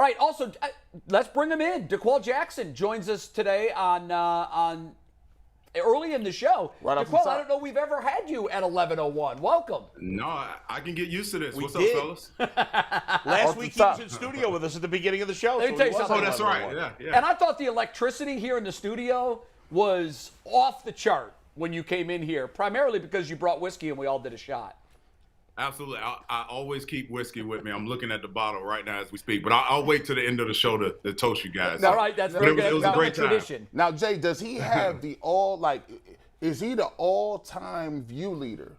All right. Also, let's bring him in. DeQuell Jackson joins us today on early in the show. Right off the DeQuell, top. I don't know we've ever had you at 11:01. Welcome. No, I can get used to this. What's did. up, fellas? Last week he was in studio with us at the beginning of the show. Let me tell you he was something. Oh, that's right. 11:01. Yeah. And I thought the electricity here in the studio was off the chart when you came in here, primarily because you brought whiskey and we all did a shot. Absolutely. I always keep whiskey with me. I'm looking at the bottle right now as we speak, but I'll wait till the end of the show to toast you guys. All right, that's very good. It was a great time. Tradition. Now, Jay, does he have is he the all-time view leader?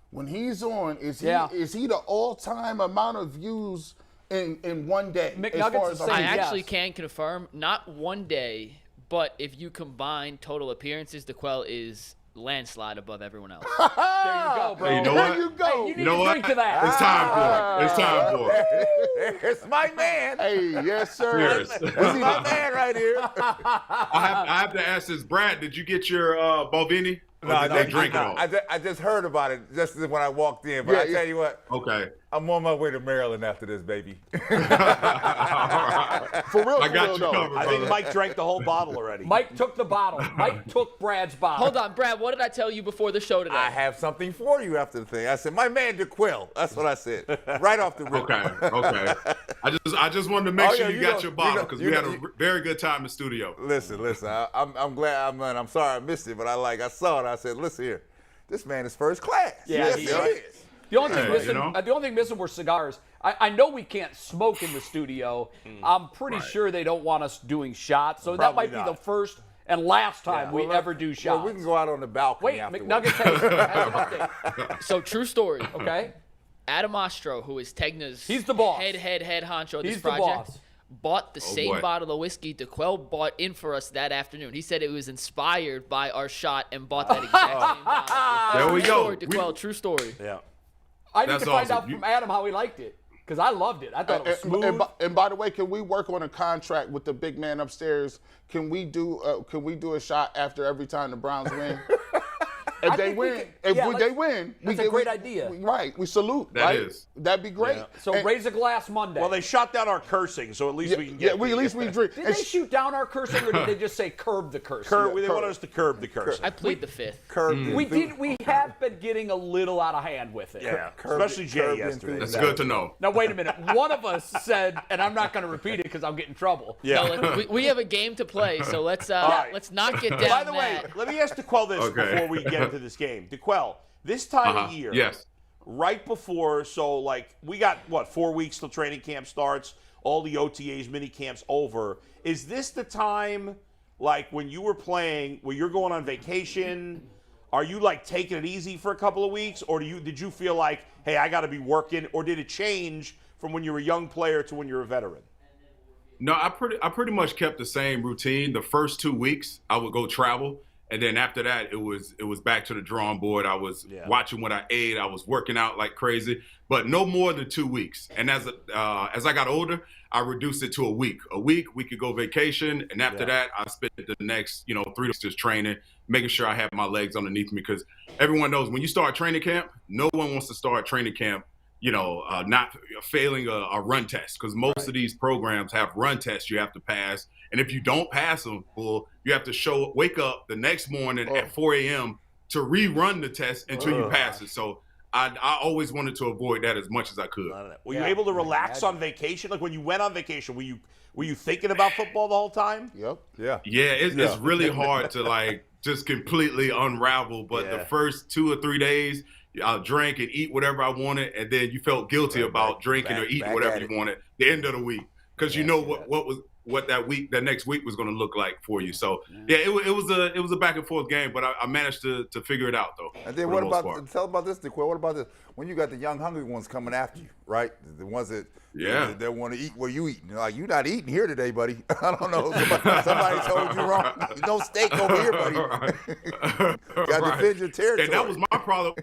When he's on, is he the all-time amount of views in one day? McNuggets is saying I yes. actually can confirm, not one day, but if you combine total appearances, DeQuell is landslide above everyone else. There you go, bro. Hey, you know what? There you go. Hey, you need You know to what? drink to that. It's time for it. It's time for it. It's my man. Hey, yes, sir. Cheers. This is my man right here. I have to ask this, Brad. Did you get your Balvenie? Or No, did you drink it all? I just heard about it just when I walked in. But I tell you what, Okay. I'm on my way to Maryland after this, baby. All right. For real, I got you though. covered, I think brother. Mike drank the whole bottle already. Mike took the bottle. Mike took Brad's bottle. Hold on, Brad, what did I tell you before the show today? I have something for you after the thing. I said, my man DeQuell. That's what I said. Right off the rip. Okay. I just wanted to make Oh, sure yeah, you you got know- your bottle you know- because you we had know- a very good time in the studio. Listen. I'm glad. I'm sorry I missed it, but I saw it. I said, listen here. This man is first class. Yeah, yes, he he is. is. The only thing Hey, missing, you know? the only thing missing were cigars. I know we can't smoke in the studio. I'm pretty sure they don't want us doing shots, so that might Probably be not. the first and last time we Well, ever do shots. Well, we can go out on the balcony Wait, afterwards. McNuggets has an update. So, true story. Okay, Adam Ostro, who is Tegna's He's the boss. head honcho of this He's the project, boss. bought the same boy. bottle of whiskey DeQuell bought in for us that afternoon. He said it was inspired by our shot and bought that exact same bottle. There we True go. story, DeQuell, true story. Yeah. I need That's to find awesome. out from Adam how he liked it because I loved it. I thought it was smooth. And by the way, can we work on a contract with the big man upstairs? Can we do a shot after every time the Browns win? If I they think we win, could- if yeah, they win, that's a great idea. Right, we salute. That right? is. That'd be great. So And- raise a glass Monday. Well, they shot down our cursing, so at least we can get. at least we drink. did And they shoot down our cursing or did they just say curb the cursing? They wanted us to curb the cursing. I plead the fifth. Curb We have been getting a little out of hand with it. Yeah, Curb especially the- Jay curb the yesterday. That's enthusiasm. good to know. Now wait a minute. One of us said, and I'm not going to repeat it because I'll get in trouble. Yeah. No, we have a game to play, so let's right. let's not get down By the way, that. let me ask DeQuell this Okay. before we get into this game. DeQuell, this time of year, Yes. right before, so like we got 4 weeks till training camp starts, all the OTAs, mini camps over. Is this the time, like when you were playing, where you're going on vacation? Are you like taking it easy for a couple of weeks, or did you feel like, hey, I got to be working, or did it change from when you were a young player to when you're a veteran? No, I pretty much kept the same routine. The first 2 weeks, I would go travel, and then after that, it was back to the drawing board. I was watching what I ate. I was working out like crazy, but no more than 2 weeks. And as I got older, I reduced it to a week. A week, we could go vacation, and after that, I spent the next 3 weeks just training, making sure I have my legs underneath me. Because everyone knows when you start training camp, no one wants to start training camp not failing a run test, because most of these programs have run tests you have to pass. And if you don't pass them, well, you have to wake up the next morning at 4 a.m. to rerun the test until you pass it. So I always wanted to avoid that as much as I could. Were you able to relax on vacation? Like when you went on vacation, were you thinking about football the whole time? Yep. Yeah. Yeah, it's really hard to just completely unravel. But the first 2 or 3 days, I'll drink and eat whatever I wanted, and then you felt guilty about drinking or eating whatever you wanted the end of the week, because you know what that next week was going to look like for you. So it was a back and forth game, but I managed to figure it out though. And then what about tell about this, DeQuell? What about this? When you got the young hungry ones coming after you, right? The ones that that want to eat what you eat. Like, you're not eating here today, buddy. I don't know. Somebody told you wrong. No steak over here, buddy. Got to defend your territory. And that was my problem.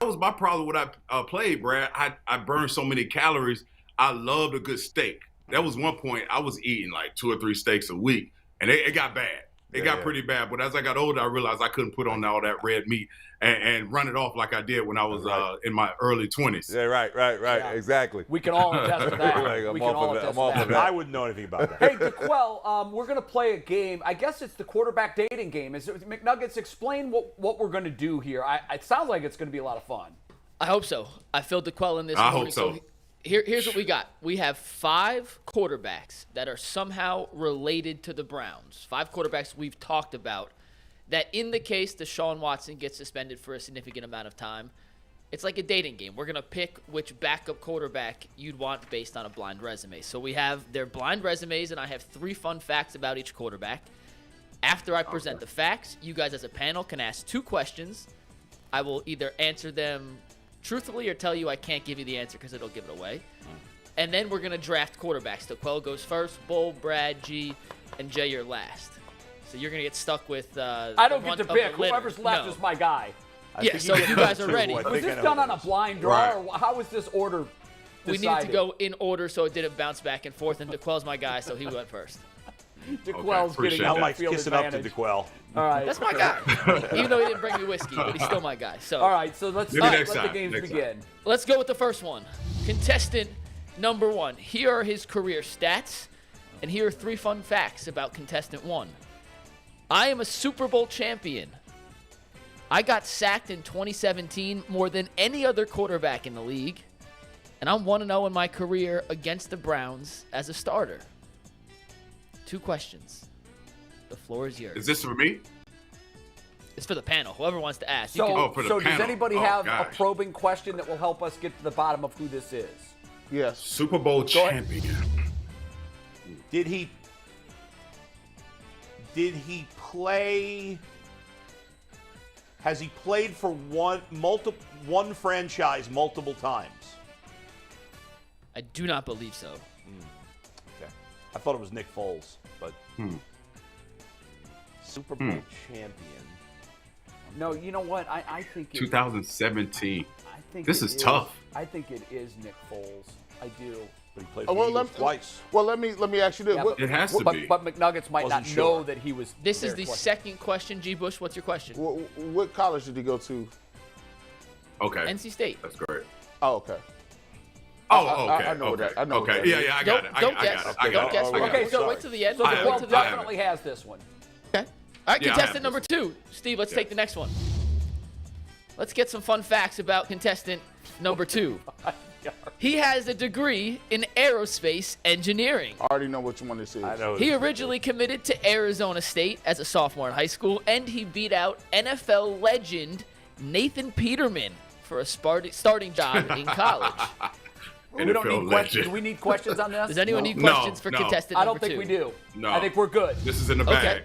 That was my problem when I played, Brad. I burned so many calories. I loved a good steak. That was one point I was eating like 2 or 3 steaks a week, and it got bad. It got pretty bad. But as I got older, I realized I couldn't put on all that red meat and run it off like I did when I was in my early 20s. Yeah, right. Yeah. Exactly. We can all attest to that. Like, we can all attest to that. I wouldn't know anything about that. Hey, DeQuell, we're going to play a game. I guess it's the quarterback dating game. McNuggets, explain what we're going to do here. It sounds like it's going to be a lot of fun. I hope so. I filled DeQuell in this I morning. hope so. Here's what we got. We have 5 quarterbacks that are somehow related to the Browns. 5 quarterbacks we've talked about that in the case Deshaun Watson gets suspended for a significant amount of time, it's like a dating game. We're going to pick which backup quarterback you'd want based on a blind resume. So we have their blind resumes, and I have 3 fun facts about each quarterback. After I present the facts, you guys as a panel can ask 2 questions. I will either answer them truthfully or tell you I can't give you the answer because it'll give it away. And then we're going to draft quarterbacks. DeQuell goes first, Bull, Brad, G, and Jay, you're last. So you're going to get stuck with I don't get to pick. Whoever's left is my guy. Yeah, so you guys are ready. Was this done on a blind draw, or how was this order decided? We needed to go in order so it didn't bounce back and forth, and DeQuell's my guy, so he went first. DeQuell's getting I that like field kissing up advantage. to DeQuell. All right. That's my guy. Even though he didn't bring me whiskey, but he's still my guy. So All right, so let's Maybe let next the time, games next begin. let's go with the first one. Contestant number 1. Here are his career stats, and here are 3 fun facts about contestant 1. I am a Super Bowl champion. I got sacked in 2017 more than any other quarterback in the league, and I'm 1-0 in my career against the Browns as a starter. 2 questions. The floor is yours. Is this for me? It's for the panel. Whoever wants to ask. So, for the does panel. anybody Oh, have gosh. a probing question that will help us get to the bottom of who this is? Yes. Super Bowl champion. Did he play? Has he played for one franchise multiple times? I do not believe so. Okay. I thought it was Nick Foles, but Super Bowl champion. No, you know what? I think 2017. I think This it is tough. I think it is Nick Foles. I do. But he played for the Eagles twice. Well, let me ask you this. Yeah, What- It has to but, be. but McNuggets might Wasn't not sure. know that he was. This there is the twice. second question. G. Bush, what's your question? what college did he go to? Okay. NC State. That's great. Oh, okay. Oh, okay. I know okay. that. I know okay. that. Yeah, I got it. I Don't got guess. it. I got Don't it. guess. I got Okay, it. so wait till the end. So I the have world it. I have definitely has this one. Okay. All right, Yeah, I have contestant number this. 2. Steve, let's take Yes. the next one. Let's get some fun facts about contestant number 2. He has a degree in aerospace engineering. I already know which one this is. I know. He originally committed to Arizona State as a sophomore in high school, and he beat out NFL legend Nathan Peterman for a starting job in college. We don't NFL need questions. legend. Do we need questions on this? Does anyone need No, questions for no. contestant I number don't think 2? we do. No. I think we're good. This is in the bag.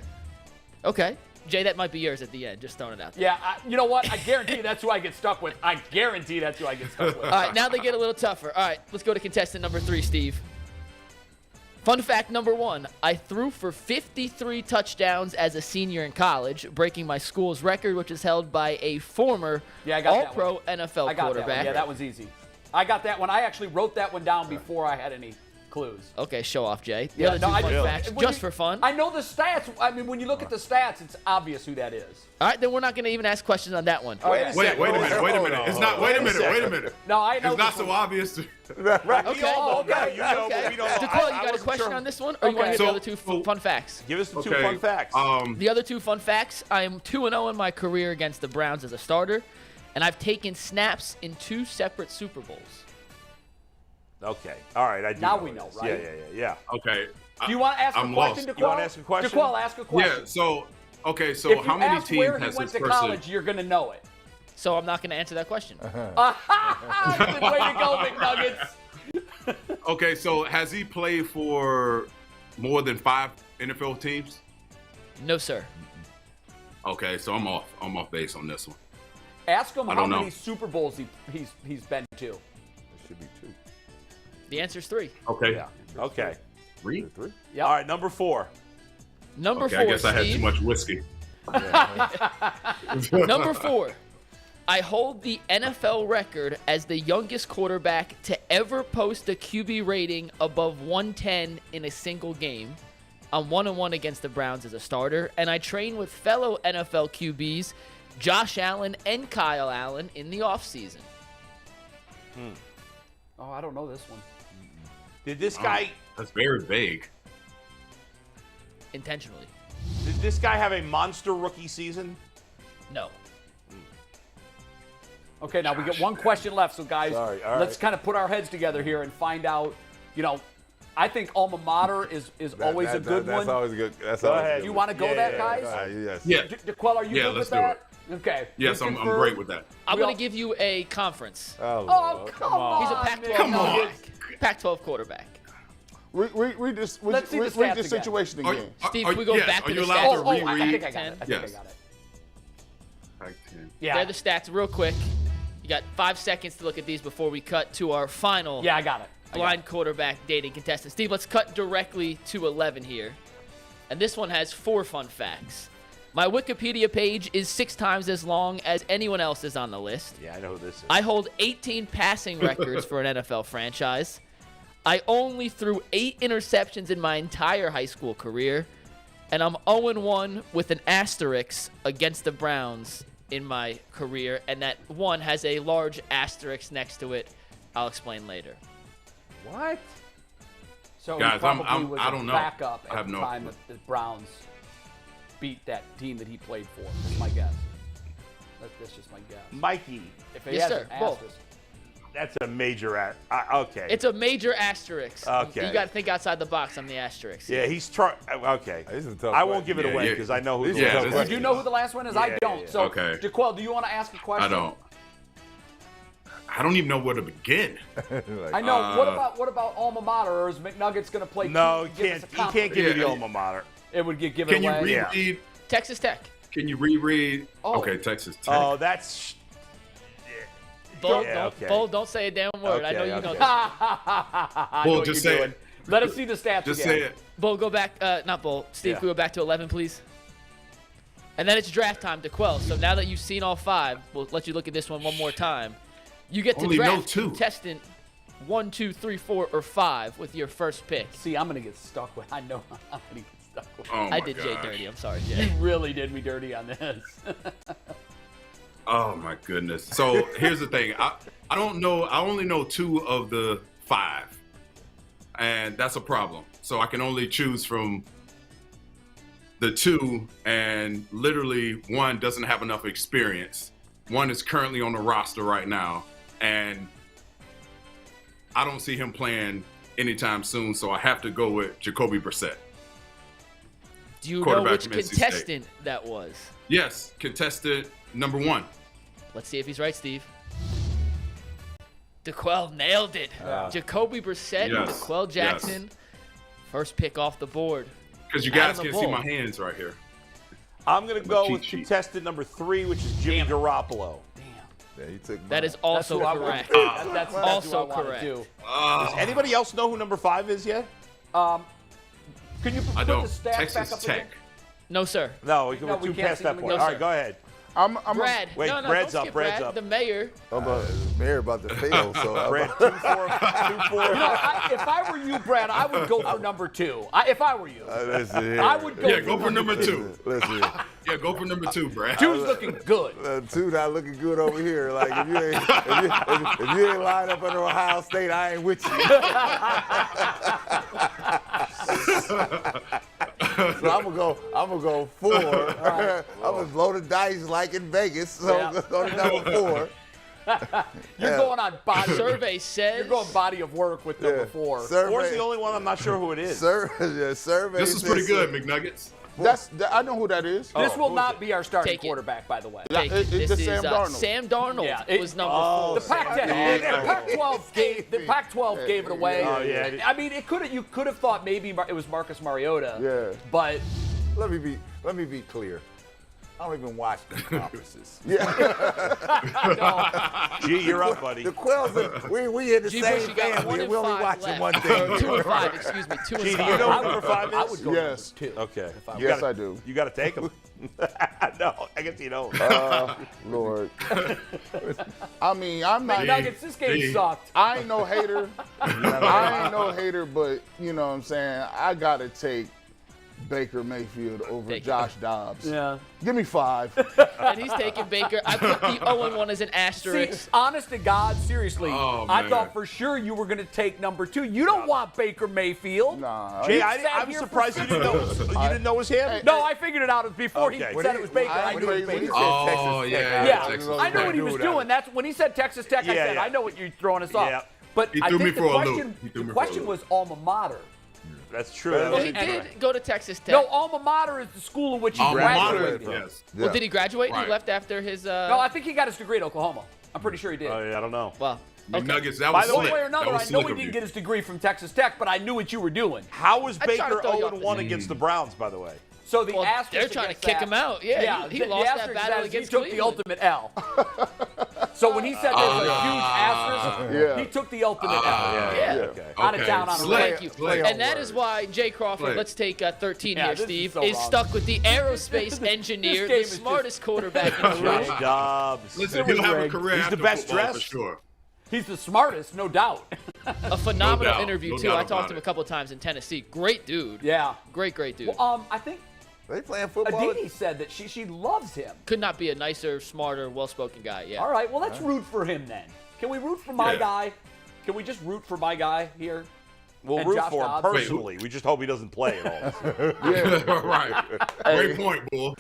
Okay. Jay, that might be yours at the end. Just throwing it out there. Yeah, you know what? I guarantee that's who I get stuck with. I guarantee that's who I get stuck with. All right, now they get a little tougher. All right, let's go to contestant number 3, Steve. Fun fact number 1, I threw for 53 touchdowns as a senior in college, breaking my school's record, which is held by a former Yeah, I got that All-Pro one. NFL I got quarterback. that one. Yeah, that was easy. I got that one. I actually wrote that one down before I had any clues. Okay, show off, Jay. The Yeah, other two no, I- fun really? facts, When just you- for fun. I know the stats. I mean, when you look at the stats, it's obvious who that is. All right, then we're not going to even ask questions on that one. Wait Wait a minute. It's not. Wait a minute. No, I know. It's not this so one. obvious. Right. Okay. We all know Okay. that. You know, but we don't know. DeQuell, you I got a wasn't question sure. on this one, or you want to hear So- the other two fun facts? Give us the two Okay. fun facts. The other two fun facts, I am 2-0 in my career against the Browns as a starter, and I've taken snaps in 2 separate Super Bowls. Okay. All right. I do Now know we know, this. right? Yeah. Okay. Do you want to ask I'm a question, lost. DeQuell? You wanna ask a question? DeQuell, ask a question. Yeah. So, okay. So, if you how many ask teams where he has went this to person? college, you're going to know it. So I'm not going to answer that question. Good way to go, McNuggets. Okay. So, has he played for more than 5 NFL teams? No, sir. Okay. So I'm off. I'm off base on this one. Ask him I how don't know. many Super Bowls he's been to. There should be 2. The answer's 3. Okay. Yeah. Okay. 3. 3? Yep. All right. Number 4. Number Okay. 4, I guess I had too Steve. much whiskey. Number 4. I hold the NFL record as the youngest quarterback to ever post a QB rating above 110 in a single game. I'm 1-1 against the Browns as a starter, and I train with fellow NFL QBs Josh Allen and Kyle Allen in the offseason. Oh, I don't know this one. Did this guy? That's very vague. Intentionally. Did this guy have a monster rookie season? No. Okay, now we got one question left, so guys, Sorry, all let's right. kind of put our heads together here and find out. I think alma mater is always a good that's one. always good. That's Go always ahead. good. You want to go that, guys? Yes. Yeah. DeQuell, are you good let's with do that? Okay. Yes, We I'm confirm. great with that. I'm We going all- to give you a conference. Oh, Lord. come on. He's a Pac-12 Come on. Nuggets- Pac-12 quarterback. Read this. Let's see the Read stats the again. situation Are- again. Steve, are- we go yes, back are to you the allowed stats. to I reread? think I got it. I think Yes. I got it. Pac-10. Yeah. They're the stats real quick. You got 5 seconds to look at these before we cut to our final Yeah, I got it. blind quarterback dating contestant. Steve, let's cut directly to 11 here. And this one has 4 fun facts. My Wikipedia page is 6 times as long as anyone else's on the list. Yeah, I know who this is. I hold 18 passing records for an NFL franchise. I only threw 8 interceptions in my entire high school career. And I'm 0-1 with an asterisk against the Browns in my career. And that one has a large asterisk next to it. I'll explain later. What? So he Guys, probably was I don't a know. backup I at have the no time clue. that the Browns beat that team that he played for. That's my guess. That's just my guess. Mikey, If he Yes, has sir. an Bull. asterisk. that's a major okay. It's a major asterisk. Okay. You got to think outside the box on the asterisk. yeah, he's trying. Okay. This is a tough I won't give it Yeah, away yeah. because I know who This the is a Yeah, tough this You is- do know who the last one is? I Yeah, don't. yeah. So, Okay. DeQuell, do you want to ask a question? I don't even know where to begin. I know. What about alma mater? Or is McNuggets going to play? No, give he us a can't. He conference? can't give you the Yeah. alma mater. It would give Can it you away. reread? Texas Tech. Can you reread? Oh. Okay, Texas Tech. Oh, that's. Bull, Yeah, don't, okay. Bull, don't say a damn word. I know Okay, you know okay. this. I know Bull, what just you're say doing. it. Let us see the stats Just again. say it. Bull, go back. Not Bull. Steve, Yeah. can we go back to 11, please? And then it's draft time to Quell. So now that you've seen all 5, we'll let you look at this one more time. You get to Only know draft 2. contestant 1, 2, 3, 4, or 5 with your first pick. See, I'm going to get stuck with. I know I'm going to get stuck with. Oh my I did Jay gosh. dirty. I'm sorry, You Jay. really did me dirty on this. Oh my goodness. So here's the thing. I don't know. I only know 2 of the 5, and that's a problem. So I can only choose from the 2, and literally 1 doesn't have enough experience. 1 is currently on the roster right now, and I don't see him playing anytime soon. So I have to go with Jacoby Brissett. Do you know Quarterback which from NC State. contestant that was? Yes, contested number 1. Let's see if he's right, Steve. DeQuell nailed it. Jacoby Brissett and Yes. DeQuell Jackson. First pick off the board. Because you Out of guys the can see bowl. my hands right here. I'm gonna go cheat with sheet. contestant number 3, which is Jimmy Garoppolo. Yeah, he took That mine. is also who I correct. want. That's Also who I wanna correct. do. Does anybody else know who number 5 is yet? Can you I put don't. the stats Texas back up Tech. again? No, sir. No, we're No, we too can't past see that them point. again. All No, right, sir. go ahead. I'm Brad. Wait, no, Brad's don't up, skip Brad's Brad. up. The mayor. Mayor about to fail, so Brad, 2-4. If I were you, Brad, I would go for number 2. If I were you, listen here. I would go. Yeah, go for number 2. Listen, Yeah, go for number 2, Brad. 2's looking good. 2 not looking good over here. Like if you ain't if you ain't lined up under Ohio State, I ain't with you. So I'm gonna go 4. I'm gonna blow the dice like in Vegas. So Yeah. go to number 4. You're going on body. Survey says. You're going body of work with number 4. Four's the only one I'm not sure who it is. Survey. This is pretty good, McNuggets. I know who that is. This will not be our starting Take it. quarterback, by the way. Take it. It's This the is Sam Darnold. Sam Darnold Yeah, it- was number The 4. Pac-12 gave it away. Oh, yeah. I mean, you could have thought maybe it was Marcus Mariota. Yeah. But Let me be clear. I don't even watch the conferences. Gee, you're up, buddy. The Quells, we in the G. same Bush, you got 1 family. and We only 5 watching left. one Or thing. 2 and 5, excuse me. 2 and Gee, do 5. you know who number 5 I is? would go Yes. number 2. Okay. Yes, I do. You got to take him. No, I guess you don't. Lord. I mean, I'm not. Nuggets, this game Gee. sucked. I ain't no hater. I ain't no hater, but you know what I'm saying. I gotta take Baker Mayfield over Thank you. Josh Dobbs. Yeah. Give me 5. And he's taking Baker. I put the 0-1 as an asterisk. See, honest to God, seriously, Oh, I man. thought for sure you were going to take number 2. You don't want Baker Mayfield. Nah. Jay, sat I'm here surprised for you didn't know it was him. No, I figured it out before he Okay. said it was Baker. I knew it was Baker. Oh, yeah. Yeah, Texas. I knew what he was doing. That's when he said Texas Tech. I Yeah, said, yeah. I know what you're throwing us off. Yeah. But He I threw think me the for a loop. question, He threw me the for a question loop. was alma mater. That's true. Well, he Anyway. did go to Texas Tech. No, alma mater is the school in which he Alma mater, graduated. yes. Well, did he graduate? Right. He left after his. No, I think he got his degree at Oklahoma. I'm pretty sure he did. Oh, yeah, I don't know. Well, okay. McNuggets, that By was the One slick. way or That another, was I know slick he of didn't you. get his degree from Texas Tech, but I knew what you were doing. How was I tried to Baker throw you off 0-1 the- against the Browns, by the way? So the Well, asterisk they're trying to against kick that- him out. Yeah, he the lost that asterisk battle says against he took the Cleveland. ultimate L. So when he said there's a huge asterisk, Yeah. he took the ultimate L. Yeah. Okay. On it down on a Slick. right. Thank you. Slick. And that is why Jay Crawford, Slick. let's take 13 Yeah, here, this is Steve, so is wrong. stuck with the aerospace engineer, game the is just- smartest quarterback in the room. Josh Dobbs. Listen, It was he'll have a rigged. career He's the after best football for dressed. sure. He's the smartest, no doubt. A phenomenal No doubt. interview, No too. doubt I talked about to him a it. couple of times in Tennessee. Great dude. Yeah. Great dude. I think They playing football. Aditi said that she loves him. Could not be a nicer, smarter, well-spoken guy. Yeah. All right, well, let's root for him then. Can we root for my Yeah. guy? Can we just root for my guy here? We'll And root Josh for him Dobbs. personally. We just hope he doesn't play at all. Right. Great point, bull.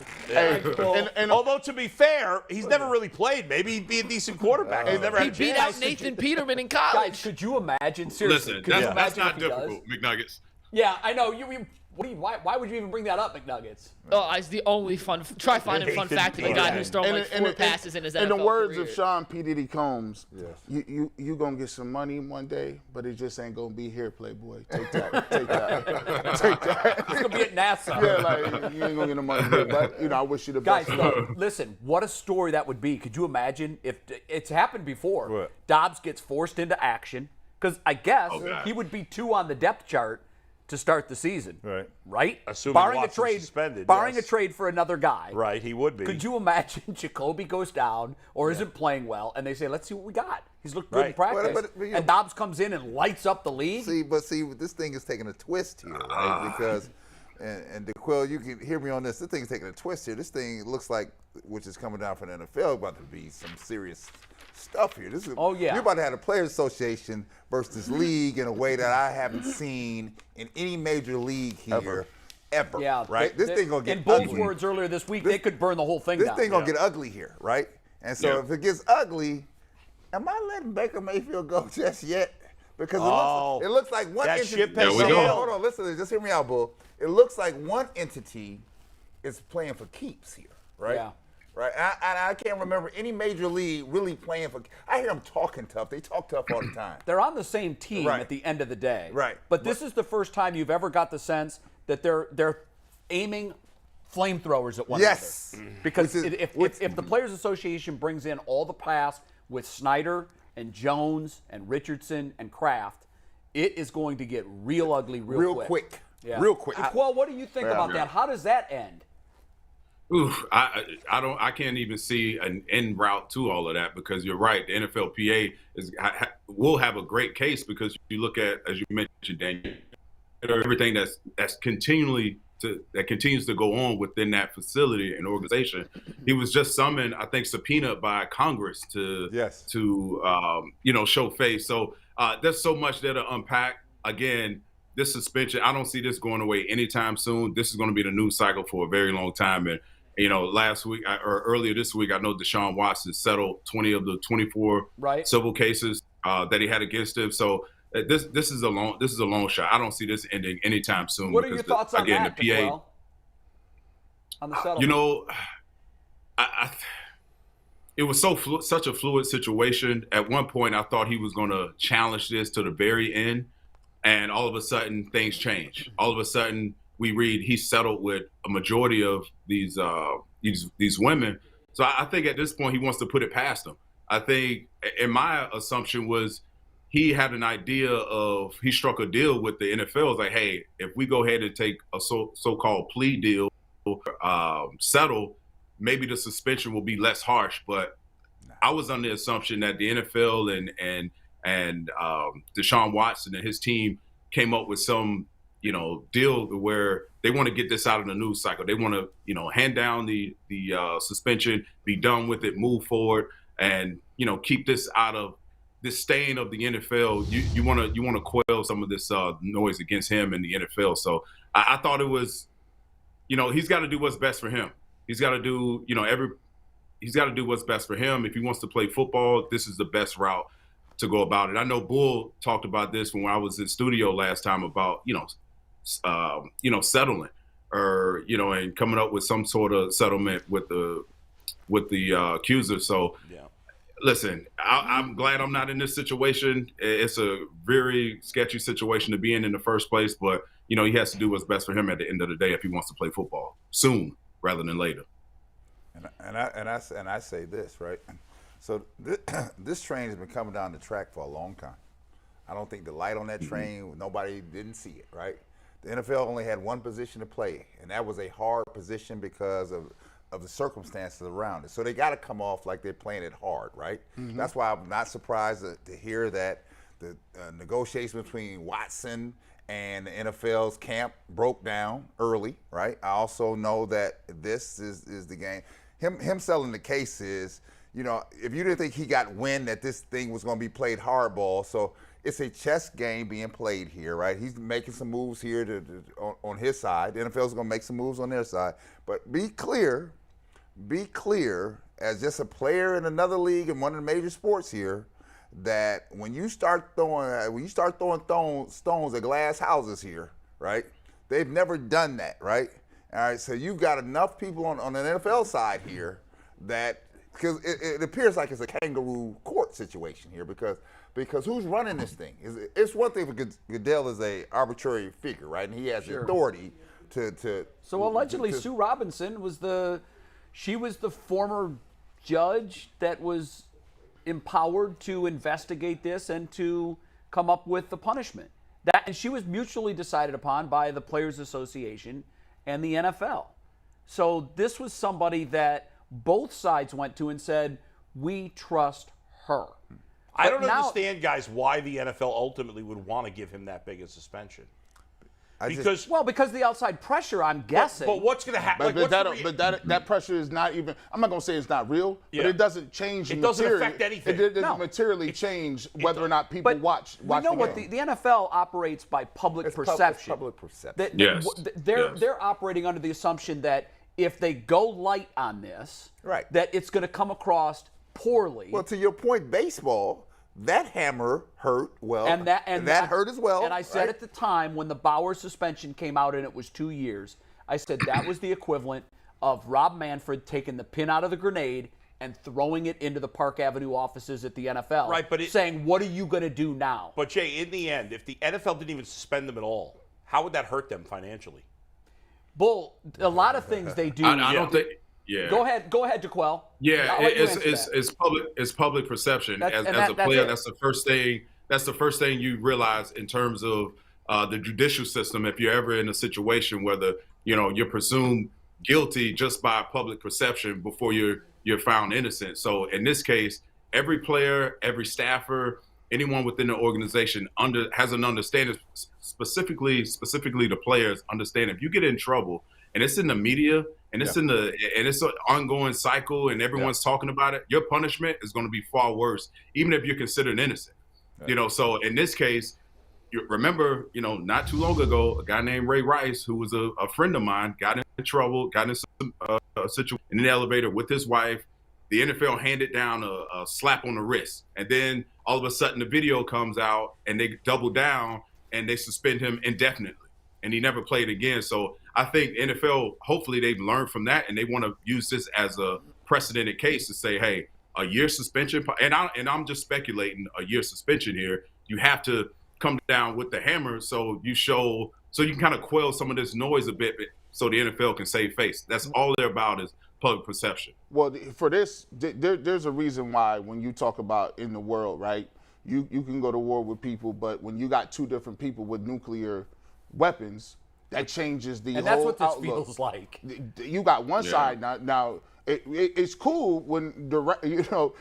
And Although, to be fair, he's never really played. Maybe he'd be a decent quarterback. He's never He had a beat chance. out Nathan Peterman in Guys, college. could you imagine? Seriously, Listen, could you that's imagine not if he does? difficult, McNuggets. Yeah, I know. Why would you even bring that up, McNuggets? Oh, it's the only fun. Try finding a fun fact of a guy who's thrown like 4 passes in his NFL in the words career. of Sean P. Diddy Combs, you gonna get some money one day, but it just ain't gonna be here, Playboy. Take that. Take that. Take that. He's gonna be at NASA. Yeah, like you ain't gonna get no money here, but I wish you the Guys, best. though, listen, what a story that would be. Could you imagine if it's happened before? What? Dobbs gets forced into action because I guess God. he would be 2 on the depth chart to start the season. Right? Assuming barring Watson's a trade, suspended, barring yes. a trade for another guy. Right, he would be. Could you imagine Jacoby goes down or isn't playing well, and they say, "Let's see what we got." He's looked good in Right. practice, But, you know- and Dobbs comes in and lights up the league. See, this thing is taking a twist here, right? Because, and DeQuil, you can hear me on this. This thing is taking a twist here. This thing looks like, which is coming down from the NFL, about to be some serious stuff here. This is, Oh, yeah. You're about to have a players' association versus this league in a way that I haven't seen in any major league here ever. Yeah, right. This thing gonna get in Bull's ugly. words earlier this week, they could burn the whole thing This down. thing gonna get ugly here, right? And so Yeah. if it gets ugly, am I letting Baker Mayfield go just yet? Because it looks like one that entity. ship has There we go. Hold on, listen, just hear me out, Bull. It looks like one entity is playing for keeps here, right? Yeah. Right. I can't remember any major league really playing for. I hear them talking tough. They talk tough all the time. They're on the same team Right. at the end of the day. Right. But this is the first time you've ever got the sense that they're aiming flamethrowers at one Yes. another. Because Which is- if the Players Association brings in all the past with Snyder and Jones and Richardson and Kraft, it is going to get real ugly real quick. Yeah. Real quick. Well, what do you think about that? How does that end? Oof, I can't even see an end route to all of that because you're right. The NFLPA will have a great case because you look at, as you mentioned, Daniel, everything that continues to go on within that facility and organization. He was just summoned, I think, subpoenaed by Congress to show face. So there's so much there to unpack. Again, this suspension, I don't see this going away anytime soon. This is going to be the news cycle for a very long time. And last week or earlier this week, I know Deshaun Watson settled 20 of the 24 civil cases that he had against him. So this is a long shot. I don't see this ending anytime soon. What are your thoughts on that, the PA, DeQuell? On the settlement? It was such a fluid situation. At one point, I thought he was going to challenge this to the very end, and all of a sudden, things change. All of a sudden, we read he settled with a majority of these women. So I think at this point, he wants to put it past them. I think, and my assumption was he had an idea of, he struck a deal with the NFL. It's like, hey, if we go ahead and take a so-called plea deal, settle, maybe the suspension will be less harsh. But I was under the assumption that the NFL and Deshaun Watson and his team came up with some deal where they want to get this out of the news cycle. They want to, hand down the suspension, be done with it, move forward, and keep this out of this stain of the NFL. You want to quell some of this noise against him in the NFL. So I thought it was, he's got to do what's best for him. He's got to do, he's got to do what's best for him. If he wants to play football, this is the best route to go about it. I know Bull talked about this when I was in studio last time about, settling or, and coming up with some sort of settlement with the accuser. So, listen, I'm glad I'm not in this situation. It's a very sketchy situation to be in the first place, but, he has to do what's best for him at the end of the day if he wants to play football soon rather than later. And I say this, right? So this train has been coming down the track for a long time. I don't think the light on that train, nobody didn't see it, right? The NFL only had one position to play, and that was a hard position because of the circumstances around it. So they got to come off like they're playing it hard, right? That's why I'm not surprised to hear that the negotiations between Watson and the NFL's camp broke down early, right? I also know that this is the game. Him selling the case is, if you didn't think he got wind that this thing was going to be played hardball, so it's a chess game being played here, right? He's making some moves here on his side. The NFL's going to make some moves on their side. But be clear, as just a player in another league in one of the major sports here, that when you start throwing stones at glass houses here, right? They've never done that, right? All right, so you've got enough people on the NFL side here that, because it appears like it's a kangaroo court situation here, because who's running this thing? It's one thing for Goodell is a arbitrary figure, right? And he has the authority to. So allegedly, Sue Robinson was the former judge that was empowered to investigate this and to come up with the punishment. And she was mutually decided upon by the Players Association and the NFL. So this was somebody that both sides went to and said, we trust her. I don't understand, guys, why the NFL ultimately would want to give him that big a suspension. Because the outside pressure, I'm guessing. But what's going to happen? That pressure is not even. I'm not going to say it's not real, but it doesn't change. It doesn't affect anything. It doesn't materially change whether or not people watch. We know what the NFL operates by public perception. Public perception. They're operating under the assumption that if they go light on this, right, that it's going to come across poorly. Well, to your point, baseball. That hammer hurt and that hurt as well. And I said at the time when the Bauer suspension came out and it was 2 years, I said that was the equivalent of Rob Manfred taking the pin out of the grenade and throwing it into the Park Avenue offices at the NFL. Right, but saying, what are you going to do now? But Jay, in the end, if the NFL didn't even suspend them at all, how would that hurt them financially? Bull, a lot of things they do. I don't think. Yeah. Go ahead, DeQuell. Yeah, it's public perception. As a player, that's the first thing. That's the first thing you realize in terms of the judicial system. If you're ever in a situation where you're presumed guilty just by public perception before you're found innocent. So in this case, every player, every staffer, anyone within the organization has an understanding. Specifically, the players understand if you get in trouble and it's in the media. And it's and it's an ongoing cycle, and everyone's talking about it. Your punishment is going to be far worse, even if you're considered innocent. Yeah. So in this case, you remember, not too long ago, a guy named Ray Rice, who was a friend of mine, got in trouble, got in some situation in the elevator with his wife. The NFL handed down a slap on the wrist, and then all of a sudden the video comes out, and they double down and they suspend him indefinitely, and he never played again. So I think NFL, hopefully they've learned from that, and they want to use this as a precedented case to say, hey, a year suspension, and I'm just speculating, a year suspension here, you have to come down with the hammer so you can kind of quell some of this noise a bit so the NFL can save face. That's all they're about is public perception. Well, for this, there's a reason why when you talk about in the world, right, you can go to war with people, but when you got two different people with nuclear weapons, that changes the whole outlook. And that's what this feels like. You got one side now. It's cool when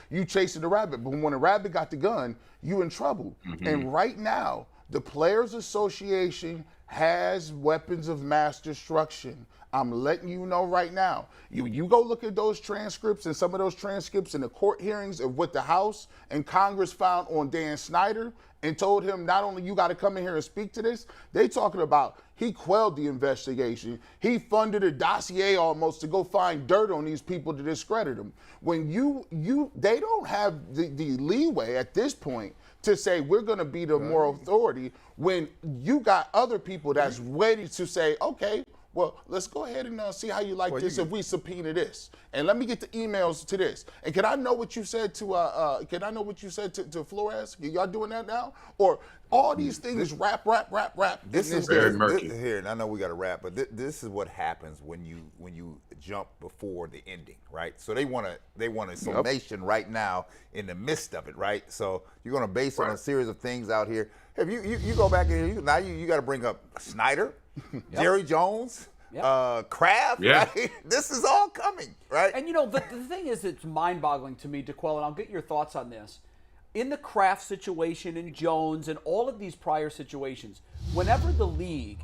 you chasing the rabbit, but when the rabbit got the gun, you in trouble. Mm-hmm. And right now, the Players Association has weapons of mass destruction. I'm letting you know right now. You go look at those transcripts and some of those transcripts in the court hearings of what the House and Congress found on Dan Snyder and told him not only you got to come in here and speak to this, they talking about he quelled the investigation. He funded a dossier almost to go find dirt on these people to discredit them. When they don't have the leeway at this point to say we're going to be the moral authority when you got other people that's ready to say, okay, well, let's go ahead and see how you like this if we subpoena this. And let me get the emails to this. And can I know what you said to to Flores? Y'all doing that now? Or all these things rap. This is very murky. Here, and I know we got to wrap, but this is what happens when you jump before the ending, right? So they want a summation right now in the midst of it, right? So you're going to base on a series of things out here. If you go back in here, now you got to bring up Snyder, Jerry Jones, Kraft. Yeah. Right? This is all coming, right? And the thing is, it's mind-boggling to me, DeQuell, and I'll get your thoughts on this. In the Kraft situation and Jones and all of these prior situations, whenever the league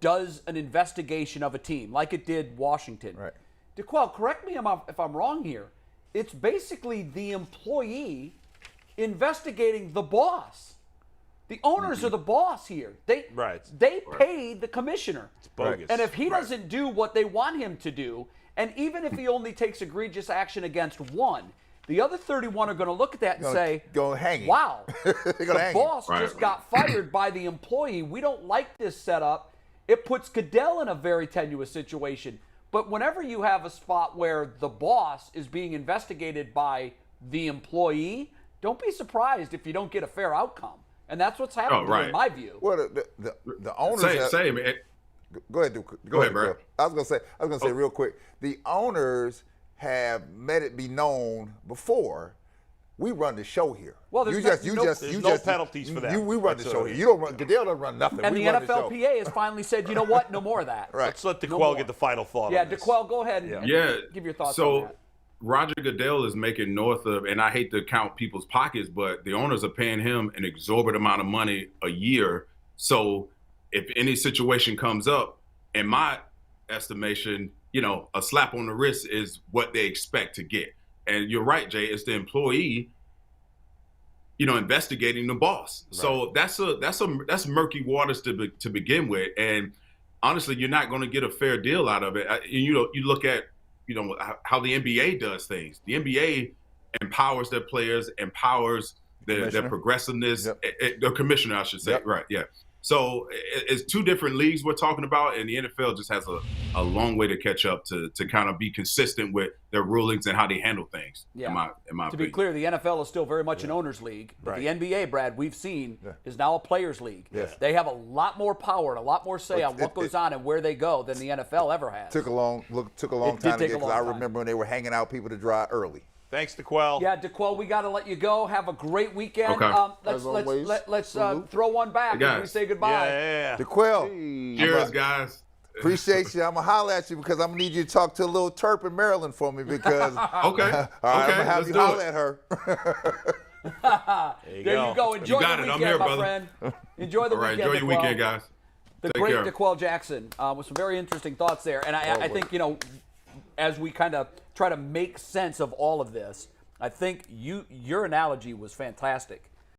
does an investigation of a team, like it did Washington, right. DeQuell, correct me if I'm wrong here, it's basically the employee investigating the boss. The owners are the boss here. They pay the commissioner. It's bogus. And if he doesn't do what they want him to do, and even if he only takes egregious action against one, the other 31 are going to look at that and say, go hang him. wow, the boss Right. just got fired by the employee. We don't like this setup. It puts Goodell in a very tenuous situation. But whenever you have a spot where the boss is being investigated by the employee, don't be surprised if you don't get a fair outcome. And that's what's happening in my view. Well, the owners Same. Go ahead, Duke. Go ahead, Brad. I was gonna say real quick. The owners have let it be known before. We run the show here. Well, there's no penalties for that. We run the show here. You don't run. Goodell doesn't run nothing. And we the run NFLPA has finally said, you know what? No more of that. Right. Let's let DeQuell get the final thought on this. DeQuell, go ahead and give your thoughts on that. Roger Goodell is making north of, and I hate to count people's pockets, but the owners are paying him an exorbitant amount of money a year. So if any situation comes up, in my estimation, a slap on the wrist is what they expect to get. And you're right, Jay, it's the employee, investigating the boss. Right. So that's murky waters to begin with. And honestly, you're not going to get a fair deal out of it. You look at how the NBA does things. The NBA empowers their players, empowers their progressiveness. The commissioner, I should say. Right, yeah. So it's two different leagues we're talking about, and the NFL just has a long way to catch up to kind of be consistent with their rulings and how they handle things. Yeah. In my to be clear, the NFL is still very much an owner's league. But the NBA, Brad, we've seen is now a players' league. Yeah. They have a lot more power and a lot more say on what goes on and where they go than the NFL ever has. Took a long time to get, because I remember when they were hanging out people to dry early. Thanks, DeQuell. Yeah, DeQuell, we got to let you go. Have a great weekend. Okay. Let's throw one back and we say goodbye. Yeah. DeQuell. Cheers, guys. Appreciate you. I'm going to holler at you because I'm going to need you to talk to a little Terp in Maryland for me because Okay. all right, I'm going to have you holler at her. There you go. Enjoy the weekend, I'm here, my brother. friend. Enjoy the All right, weekend, enjoy your DeQuell. weekend, guys. The Take great care. DeQuell Jackson with some very interesting thoughts there. And I think, as we kind of try to make sense of all of this, I think your analogy was fantastic.